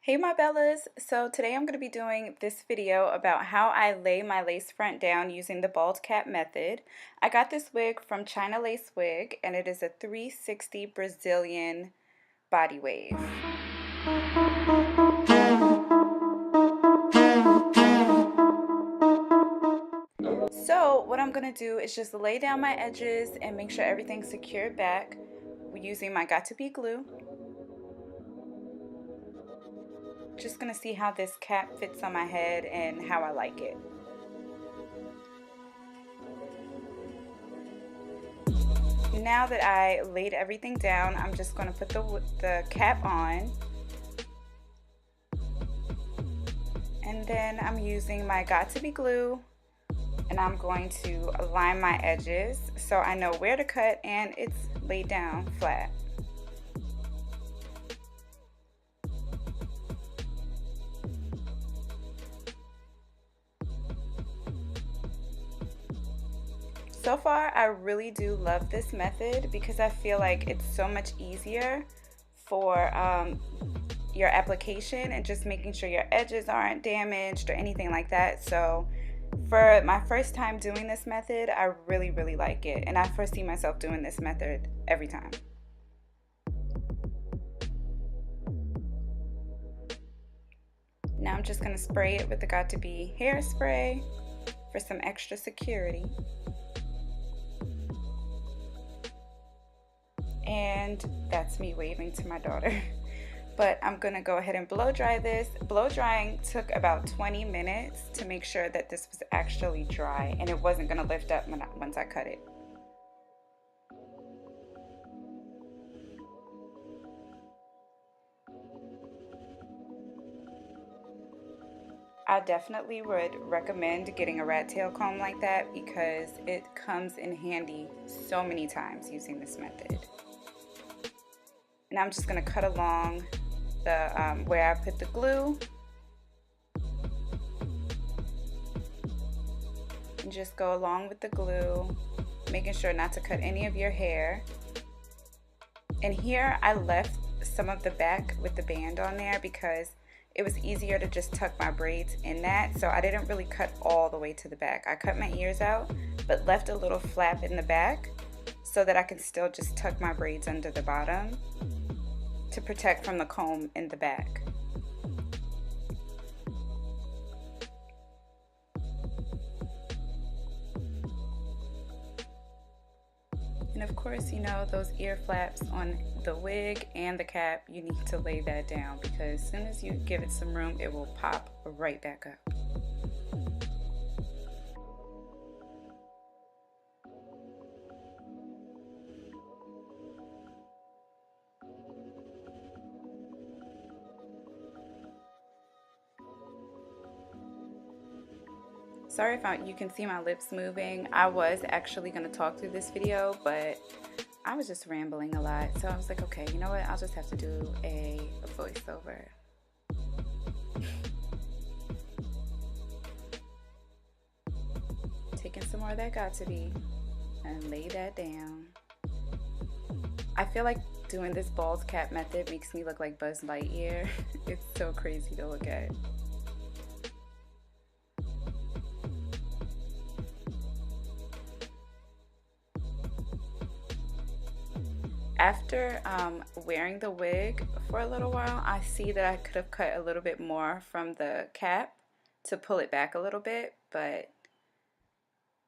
Hey my bellas! So today I'm going to be doing this video about how I lay my lace front down using the bald cap method. I got this wig from China Lace Wig and it is a 360 Brazilian body wave. So what I'm going to do is just lay down my edges and make sure everything's secured back using my Got To Be glue. Just going to see how this cap fits on my head and how I like it. Now that I laid everything down, I'm just going to put the cap on. And then I'm using my Got To Be glue and I'm going to align my edges so I know where to cut and it's laid down flat. So far, I really do love this method because I feel like it's so much easier for your application and just making sure your edges aren't damaged or anything like that. So for my first time doing this method, I really like it, and I foresee myself doing this method every time. Now I'm just going to spray it with the Got To Be hairspray for some extra security. And that's me waving to my daughter. But I'm gonna go ahead and blow dry this. Blow drying took about 20 minutes to make sure that this was actually dry and it wasn't gonna lift up once I cut it. I definitely would recommend getting a rat tail comb like that because it comes in handy so many times using this method. And I'm just gonna cut along the where I put the glue and just go along with the glue, making sure not to cut any of your hair. And here I left some of the back with the band on there because it was easier to just tuck my braids in that, so I didn't really cut all the way to the back. I cut my ears out but left a little flap in the back so that I can still just tuck my braids under the bottom to protect from the comb in the back. And of course, you know, those ear flaps on the wig and the cap, you need to lay that down because as soon as you give it some room, it will pop right back up. Sorry if you can see my lips moving. I was actually going to talk through this video, but I was just rambling a lot. So I was like, okay, you know what? I'll just have to do a voiceover. Taking some more of that Got To Be and lay that down. I feel like doing this bald cap method makes me look like Buzz Lightyear. It's so crazy to look at. After wearing the wig for a little while, I see that I could have cut a little bit more from the cap to pull it back a little bit, but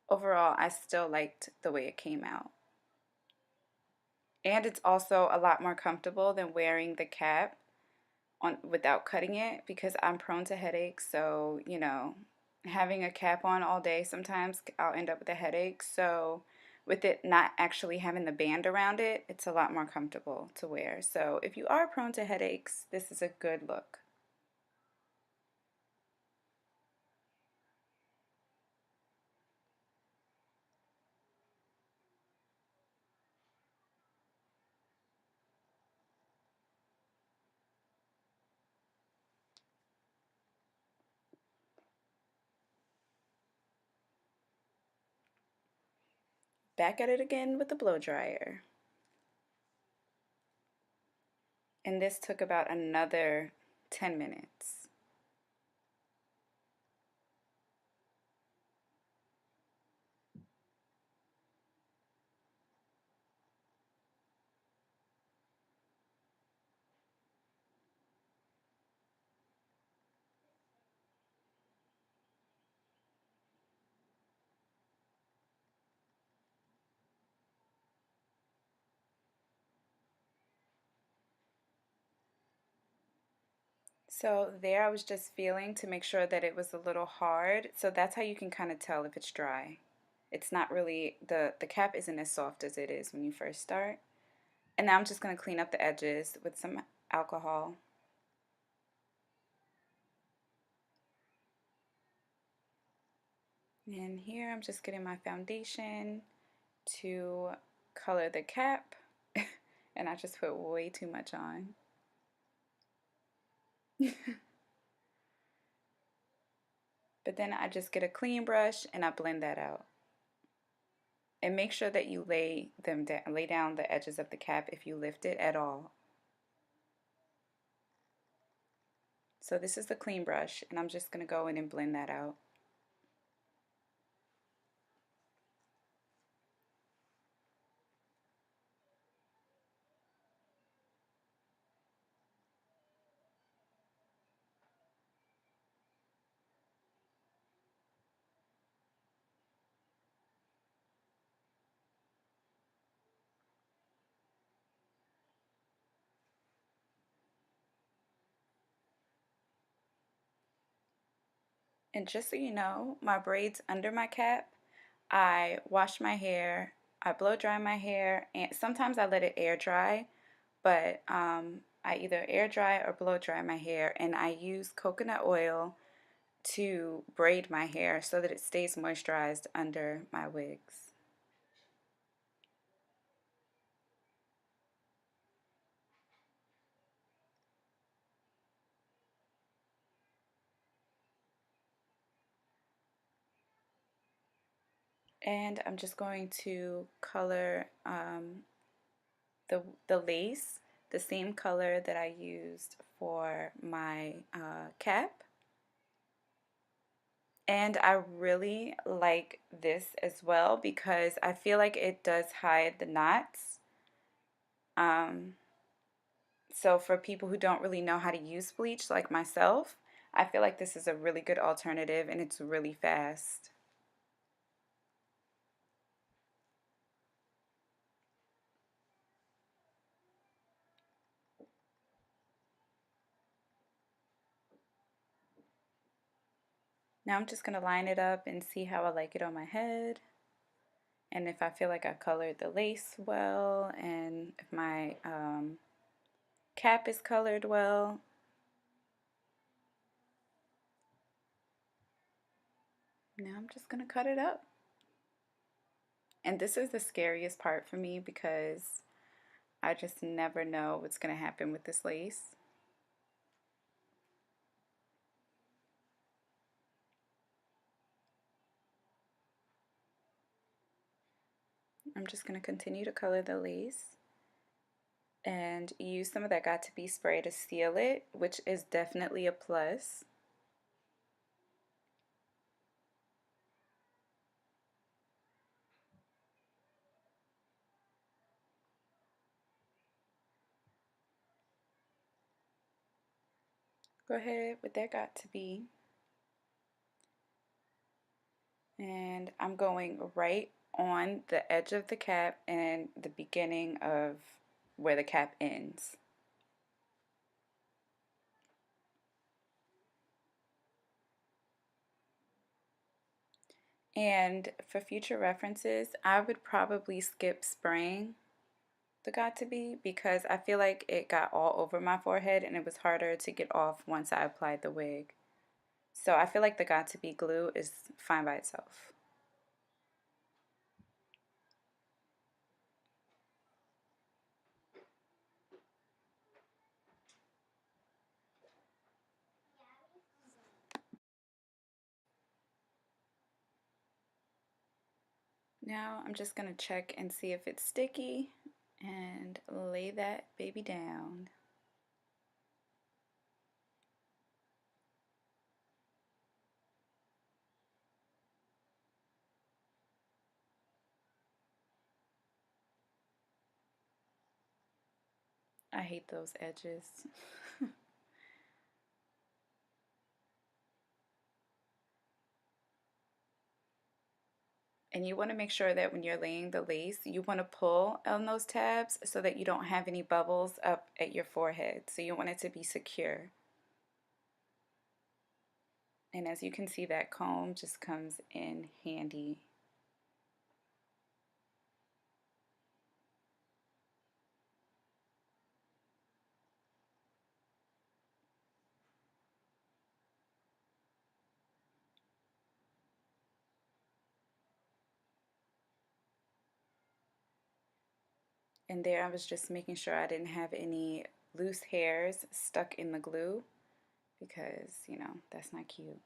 overall I still liked the way it came out. And it's also a lot more comfortable than wearing the cap on without cutting it because I'm prone to headaches, so you know, having a cap on all day, sometimes I'll end up with a headache. So with it not actually having the band around it, it's a lot more comfortable to wear. So if you are prone to headaches, this is a good look. Back at it again with the blow dryer. And this took about another 10 minutes. So there I was just feeling to make sure that it was a little hard. So that's how you can kind of tell if it's dry. It's not really, the cap isn't as soft as it is when you first start. And now I'm just going to clean up the edges with some alcohol. And here I'm just getting my foundation to color the cap. And I just put way too much on. But then I just get a clean brush and I blend that out. And make sure that you lay down the edges of the cap if you lift it at all. So this is the clean brush, and I'm just going to go in and blend that out. And just so you know, my braids under my cap, I wash my hair, I blow dry my hair, and sometimes I let it air dry, but I either air dry or blow dry my hair, and I use coconut oil to braid my hair so that it stays moisturized under my wigs. And I'm just going to color the lace the same color that I used for my cap. And I really like this as well because I feel like it does hide the knots. So for people who don't really know how to use bleach like myself, I feel like this is a really good alternative and it's really fast. Now I'm just going to line it up and see how I like it on my head. And if I feel like I colored the lace well and if my cap is colored well. Now I'm just going to cut it up. And this is the scariest part for me because I just never know what's going to happen with this lace. I'm just going to continue to color the lace and use some of that Got To Be spray to seal it, which is definitely a plus. Go ahead with that Got To Be. And I'm going right on the edge of the cap and the beginning of where the cap ends. And for future references, I would probably skip spraying the Got To Be because I feel like it got all over my forehead and it was harder to get off once I applied the wig. So I feel like the Got To Be glue is fine by itself. Now I'm just going to check and see if it's sticky and lay that baby down. I hate those edges. And you want to make sure that when you're laying the lace, you want to pull on those tabs so that you don't have any bubbles up at your forehead. So you want it to be secure. And as you can see, that comb just comes in handy. And there I was just making sure I didn't have any loose hairs stuck in the glue because, you know, that's not cute.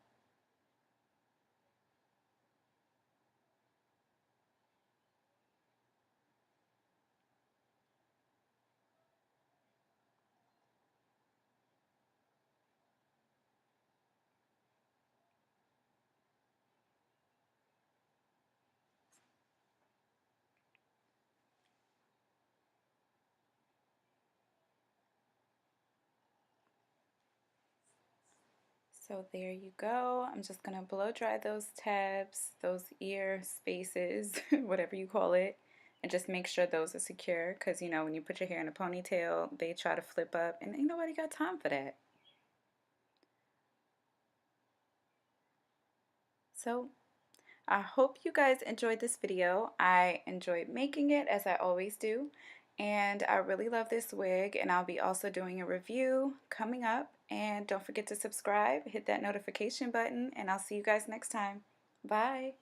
So there you go. I'm just going to blow dry those tabs, those ear spaces, whatever you call it, and just make sure those are secure because, you know, when you put your hair in a ponytail, they try to flip up and ain't nobody got time for that. So I hope you guys enjoyed this video. I enjoyed making it as I always do. And I really love this wig, and I'll be also doing a review coming up. And don't forget to subscribe, hit that notification button, and I'll see you guys next time. Bye.